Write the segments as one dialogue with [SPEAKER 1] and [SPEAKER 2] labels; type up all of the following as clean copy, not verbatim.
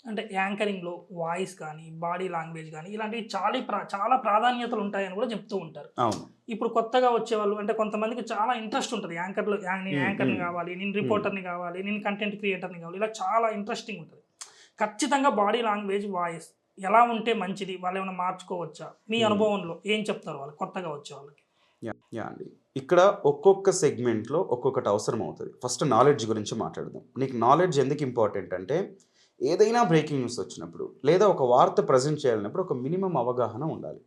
[SPEAKER 1] అంటే యాంకరింగ్‌లో వాయిస్ కానీ, body language గానీ, ఇలాంటివి చాలా ప్రాధాన్యతలు ఉంటాయని గూడా చెప్తూ ఉంటారు.
[SPEAKER 2] అవును.
[SPEAKER 1] ఇప్పుడు కొత్తగా వచ్చేవాళ్ళు అంటే కొంతమందికి చాలా ఇంట్రెస్ట్ ఉంటది. నేను
[SPEAKER 2] హ్మ్.
[SPEAKER 1] యాంకర్‌ని
[SPEAKER 2] హ్మ్.
[SPEAKER 1] గావాలి, నేను
[SPEAKER 2] హ్మ్.
[SPEAKER 1] రిపోర్టర్‌ని గావాలి, నేను కంటెంట్ క్రియేటర్‌ని గావాలి. ఇలా చాలా ఇంట్రెస్టింగ్ ఉంటది. ఖచ్చితంగా బాడీ లాంగ్వేజ్, వాయిస్ ఎలా ఉంటే మంచిది? వాళ్ళేమన్నా మార్చుకోవచ్చా? మీ
[SPEAKER 2] హ్మ్.
[SPEAKER 1] అనుభవంలో ఏం చెప్తారు వాళ్ళు కొత్తగా వచ్చేవాళ్ళకి?
[SPEAKER 2] యాహ్! అండి. ఇక్కడ ఒక్కొక్క సెగ్మెంట్‌లో ఒక్కొక్కటి అవసరమవుతది. ఫస్ట్ నాలెడ్జ్ గురించి మాట్లాడదాం. నీకు నాలెడ్జ్ ఎందుకు ఇంపార్టెంట్ అంటే, ఏదైనా బ్రేకింగ్ న్యూస్ వచ్చినప్పుడు, లేదా ఒక వార్త ప్రెజెంట్ చేయాలన్నప్పుడు ఒక మినిమమ్ అవగాహన ఉండాలి.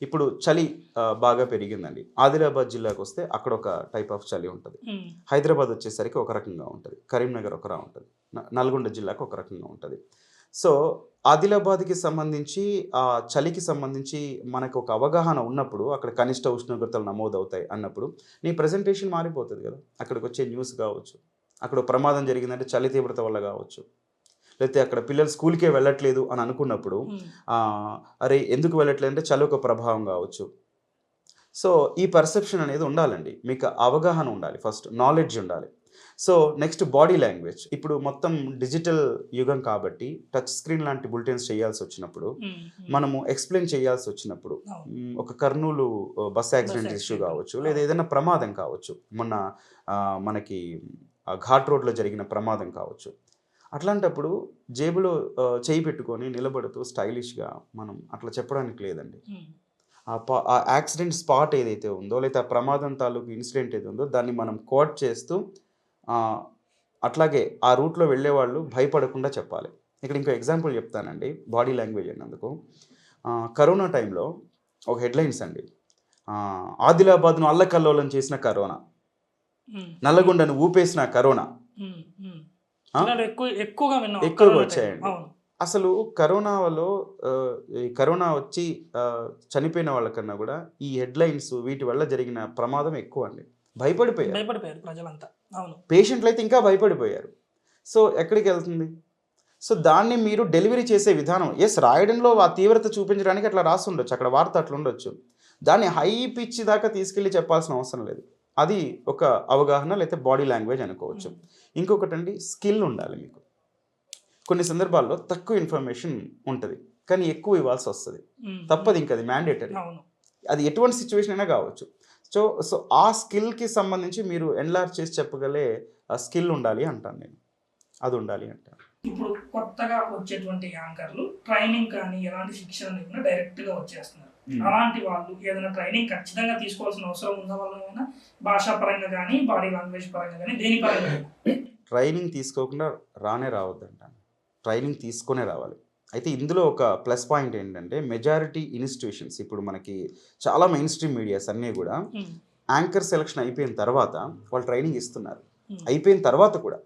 [SPEAKER 2] ఇప్పుడు చలి బాగా పెరిగిందండి. ఆదిలాబాద్ జిల్లాకొస్తే అక్కడొక టైప్ ఆఫ్ చలి ఉంటది.
[SPEAKER 1] హ్మ్.
[SPEAKER 2] హైదరాబాద్ వచ్చేసరికి ఒక రకంగా ఉంటది. కరీంనగర్ ఒకలా ఉంటది. నల్గొండ జిల్లాకు ఒక రకంగా ఉంటది. సో, ఆదిలాబాద్‌కి సంబంధించి చలికి సంబంధించి మనకొక అవగాహన ఉన్నప్పుడు, అక్కడ కనిష్ట ఉష్ణోగ్రతలు నమోదవుతాయి అన్నప్పుడు, నీ ప్రెజెంటేషన్ మారిపోతది గదా! అక్కడికొచ్చే న్యూస్ గావచ్చు. అక్కడ ప్రమాదం జరిగిందంటే చలి తీవ్రత వల్ల గావచ్చు. లేతే అక్కడ పిల్లలు స్కూలుకే వెళ్ళట్లేదు అని అనుకున్నప్పుడు,
[SPEAKER 1] హ్మ్.
[SPEAKER 2] అరే! ఎందుకు వెళ్ళట్లేదంటే చలి ఒక ప్రభావం గావచ్చు. సో, ఈ పర్సెప్షన్ అనేది ఉండాలండి. మీకు అవగాహన ఉండాలి ఫస్ట్. నాలెడ్జ్ ఉండాలి. So, next body language. ఇప్పుడు మొత్తం డిజిటల్ యుగం కాబట్టి టచ్ స్క్రీన్ లాంటి బులెటిన్స్ చేయాల్సొచ్చినప్పుడు,
[SPEAKER 1] హ్మ్. హ్మ్.
[SPEAKER 2] మనము ఎక్స్‌ప్లెయిన్ చేయాల్సొచ్చినప్పుడు,
[SPEAKER 1] అవును.
[SPEAKER 2] ఒక Kurnool bus
[SPEAKER 1] bus
[SPEAKER 2] accident issue
[SPEAKER 1] accident.
[SPEAKER 2] గావచ్చు, లేదా
[SPEAKER 1] అవును.
[SPEAKER 2] ఏదైనా ప్రమాదం కావచ్చు. మొన్న మనకి ఘాట్ రోడ్‌లో జరిగిన ప్రమాదం కావచ్చు. అట్లాంటప్పుడు జేబులో చెయ్యి పెట్టుకొని నిలబడుతూ స్టైలిష్‌గా మనం అట్లా చెప్పడానికి లేదండి.
[SPEAKER 1] హ్మ్.
[SPEAKER 2] ఆ యాక్సిడెంట్ స్పాట్ ఏదైతే ఉందో, లేతే ఆ ప్రమాదం తాలూకు ఇన్సిడెంట్ ఏది ఉందో, దాన్ని మనం కోట్ చేస్తూ ఆహ్, అట్లాగే ఆ రూట్‌లో వెళ్ళేవాళ్ళు భయపడకుండా చెప్పాలి. ఇక్కడ ఇంకో ఎగ్జాంపుల్ చెప్తానండి. బాడీ లాంగ్వేజ్ అన్నందుకు. కరోనా టైంలో ఒక హెడ్‌లైన్స్ అండి. 'ఆదిలాబాద్‌ను అల్లకల్లోలం చేసిన కరోనా.
[SPEAKER 1] హ్మ్. హ్మ్.
[SPEAKER 2] నల్లగొండను ఊపేసిన కరోనా.'
[SPEAKER 1] హ్మ్. హ్మ్.
[SPEAKER 2] ఆ!
[SPEAKER 1] ఇలాంటివి ఎక్కువగా విన్నాం
[SPEAKER 2] ఎక్కువగా
[SPEAKER 1] కరోనా టైంలో.
[SPEAKER 2] వచ్చాయండి.
[SPEAKER 1] అవును.
[SPEAKER 2] అసలు కరోనాలో ఈ కరోనా వచ్చి చనిపోయిన వాళ్ళకన్నా గూడా, ఈ హెడ్‌లైన్స్ వీటి వల్ల జరిగిన ప్రమాదం ఎక్కువండి. భయపడిపోయారు.
[SPEAKER 1] భయపడిపోయారు ప్రజలంతా. అవును.
[SPEAKER 2] పేషెంట్‌లయితే ఇంకా భయపడిపోయారు. సో, ఎక్కడికెళ్తుంది? సో, దాన్ని మీరు డెలివరీ చేసే విధానం రాయడంలో ఆ తీవ్రత చూపించడానికి అట్లా రాసుండొచ్చు. అక్కడ వార్త అట్లుండొచ్చు. దాన్ని హై పిచ్ దాకా తీసుకెళ్ళి చెప్పాల్సిన అవసరం లేదు. అది ఒక అవగాహన లేతే బాడీ లాంగ్వేజ్ అనుకోవచ్చు.
[SPEAKER 1] హ్మ్.
[SPEAKER 2] ఇంకొకటండి స్కిల్ ఉండాలి మీకు. కొన్ని సందర్భాల్లో తక్కువ ఇన్ఫర్మేషన్ ఉంటది. కానీ ఎక్కువ ఇవ్వాల్సొస్తది.
[SPEAKER 1] హ్మ్. హ్మ్.
[SPEAKER 2] తప్పదింక అది మ్యాండేటరీ.
[SPEAKER 1] అవును.
[SPEAKER 2] అది ఎటువంటి సిట్యుయేషన్ అయినా గావచ్చు. సో, సో, ఆ స్కిల్‌కి సంబంధించి మీరు ఎన్లార్జ్ చేసి చెప్పగలే స్కిల్ ఉండాలి అంటాను నేను. అదుండాలి అంటాను.
[SPEAKER 1] ఇప్పుడు కొత్తగా వచ్చేటువంటి యాంకర్‌లు ట్రైనింగ్ కానీ, ఎలాంటి శిక్షణ లేకుండా డైరెక్ట్‌గా వచ్చేస్తున్నారు.
[SPEAKER 2] హ్మ్.
[SPEAKER 1] అలాంటి వాళ్ళు ఏదైనా ట్రైనింగ్ ఖచ్చితంగా తీసుకోవాల్సిన అవసరం ఉందా వాళ్ళేమైనా? భాషా పరంగా గానీ, బాడీ లాంగ్వేజ్ పరంగా గానీ, దేని పరంగా అయినా?
[SPEAKER 2] ట్రైనింగ్ తీసుకోకుండా రావద్దంటాను. ట్రైనింగ్ తీసుకొనే రావాలి. అయితే ఇందులో ఒక ప్లస్ పాయింట్ ఏంటంటే మెజారిటీ ఇన్‌స్టిట్యూషన్స్ ఇప్పుడు మనకి చాలా మెయిన్ స్ట్రీమ్ మీడియాస్ అన్నీ గూడా
[SPEAKER 1] హ్మ్.
[SPEAKER 2] యాంకర్ సెలక్షన్ అయిపోయిన తర్వాత వాళ్ళు ట్రైనింగ్ ఇస్తున్నారు.
[SPEAKER 1] హ్మ్.
[SPEAKER 2] అయిపోయిన తర్వాత కూడా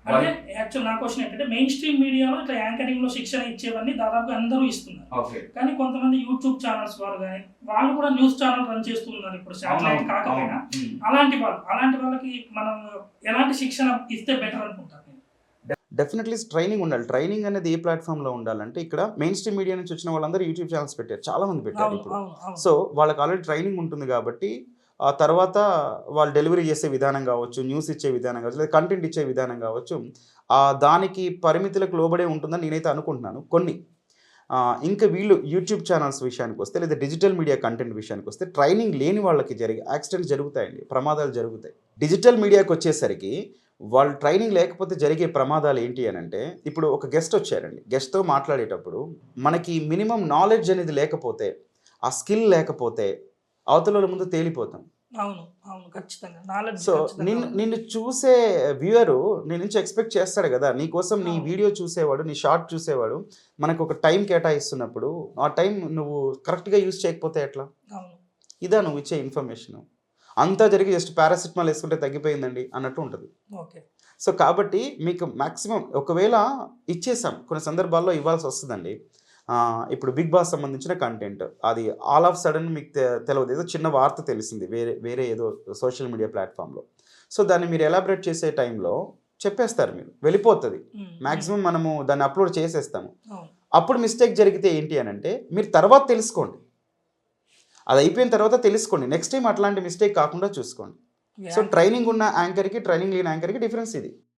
[SPEAKER 1] అంటే
[SPEAKER 2] వాళ్ళు
[SPEAKER 1] యాక్చువల్ నా క్వెషన్ ఏంటంటే మెయిన్ స్ట్రీమ్ మీడియాలో ఇట్లా యాంకరింగ్‌లో శిక్షణ ఇచ్చేవన్నీ దాదాపుగా అందరూ ఇస్తున్నారు.
[SPEAKER 2] ఓకే.
[SPEAKER 1] కానీ కొంతమంది యూట్యూబ్ ఛానెల్స్ వారు గాని, వాళ్ళు కూడా న్యూస్ ఛానెల్ రన్ చేస్తూ ఉన్నారు. ఇప్పుడు శాటిలైట్
[SPEAKER 2] అవునవును. అవును.
[SPEAKER 1] కాకపోయినా
[SPEAKER 2] హ్మ్.
[SPEAKER 1] అలాంటి వాళ్ళకి మనం ఎలాంటి శిక్షణ ఇస్తే బెటర్ అనుకుంటారు మీరు?
[SPEAKER 2] డెఫినెట్‌లీ ట్రైనింగ్ ఉండాలి. ట్రైనింగ్ అనేది ఏ ప్లాట్‌ఫార్మ్‌లో ఉండాలంటే ఇక్కడ మెయిన్ స్ట్రీమ్ మీడియా నుంచి వచ్చిన వాళ్ళందరూ యూట్యూబ్ ఛానెల్స్ పెట్టారు. చాలా మంది పెట్టారు
[SPEAKER 1] అవును.
[SPEAKER 2] ఇప్పుడు.
[SPEAKER 1] అవును. అవును.
[SPEAKER 2] సో, వాళ్ళకి ఆల్రెడీ ట్రైనింగ్ ఉంటుంది కాబట్టి, ఆ తర్వాత వాళ్ళు డెలివరీ చేసే విధానం గావచ్చు, న్యూస్ ఇచ్చే విధానం గావచ్చు, లేదా కంటెంట్ ఇచ్చే విధానం గావచ్చు, దానికి పరిమితులకు లోబడే ఉంటుందని నేనైతే అనుకుంటున్నాను. కొన్ని. ఇంకా వీళ్ళు యూట్యూబ్ ఛానెల్స్ విషయానికొస్తే, లేదా డిజిటల్ మీడియా కంటెంట్ విషయానికొస్తే ట్రైనింగ్ లేని వాళ్ళకి జరిగే యాక్సిడెంట్స్ జరుగుతాయండి. ప్రమాదాలు జరుగుతాయి. డిజిటల్ మీడియాకొచ్చేసరికి వాళ్ళు ట్రైనింగ్ లేకపోతే జరిగే ప్రమాదాలు ఏంటి అనంటే, ఇప్పుడు ఒక గెస్ట్ వచ్చారండి. గెస్ట్‌తో మాట్లాడేటప్పుడు మనకి మినిమమ్ నాలెడ్జ్ అనేది లేకపోతే, ఆ స్కిల్ లేకపోతే అవతలోళ్ళ ముందు తేలిపోతాం.
[SPEAKER 1] అవును. అవును. ఖచ్చితంగా. నాలెడ్జ్
[SPEAKER 2] సో,
[SPEAKER 1] ఖచ్చితంగా ఉండాలి.
[SPEAKER 2] నిన్ను చూసే వ్యూయరు నీ నుంచి ఎక్స్‌పెక్ట్ చేస్తాడు గదా! నీ కోసం నీ
[SPEAKER 1] అవును.
[SPEAKER 2] వీడియో చూసేవాడు, నీ షార్ట్ చూసేవాడు, మనకొక టైం కేటాయిస్తున్నప్పుడు, ఆ టైం నువ్వు కరెక్ట్‌గా యూజ్ చేయకపోతే ఎట్లా?
[SPEAKER 1] అవును.
[SPEAKER 2] ఇదా నువ్విచ్చే ఇన్ఫర్మేషను. అంతా జరిగి జస్ట్ పారాసిటమాల్ యేసుకుంటే తగ్గిపోయిందండి అన్నట్టు ఉంటది.
[SPEAKER 1] ఓకే.
[SPEAKER 2] సో, కాబట్టి మీకు మాక్సిమం ఒకవేళ ఇచ్చేసాం. కొన్ని సందర్భాల్లో ఇవ్వాల్సొస్తదండి. ఇప్పుడు 'బిగ్ బాస్' సంబంధించిన కంటెంట్. అది ఆల్ ఆఫ్ సడెన్ మీకు తెలవదు. ఏదో చిన్న వార్త తెలిసింది. వేరే వేరే ఏదో సోషల్ మీడియా ప్లాట్‌ఫార్మ్‌లో. సో, దాన్ని మీరు ఎలాబరేట్ చేసే టైంలో చెప్పేస్తారు మీరు. వెళ్ళిపోతది.
[SPEAKER 1] హ్మ్. హ్మ్.
[SPEAKER 2] మాక్సిమం మనము దాన్ని అప్‌లోడ్ చేసేస్తాము.
[SPEAKER 1] అవును.
[SPEAKER 2] అప్పుడు మిస్టేక్ జరిగితే ఏంటి అనంటే, మీరు తర్వాత తెలుసుకోండి. అదయిపోయిన తర్వాత తెలుసుకోండి. నెక్స్ట్ టైమ్ అట్లాంటి మిస్టేక్ కాకుండా చూసుకోండి. సో,
[SPEAKER 1] యాంకర్
[SPEAKER 2] ట్రైనింగ్ ఉన్న యాంకర్‌కి, ట్రైనింగ్ లేని యాంకర్‌కి డిఫరెన్స్ ఇది.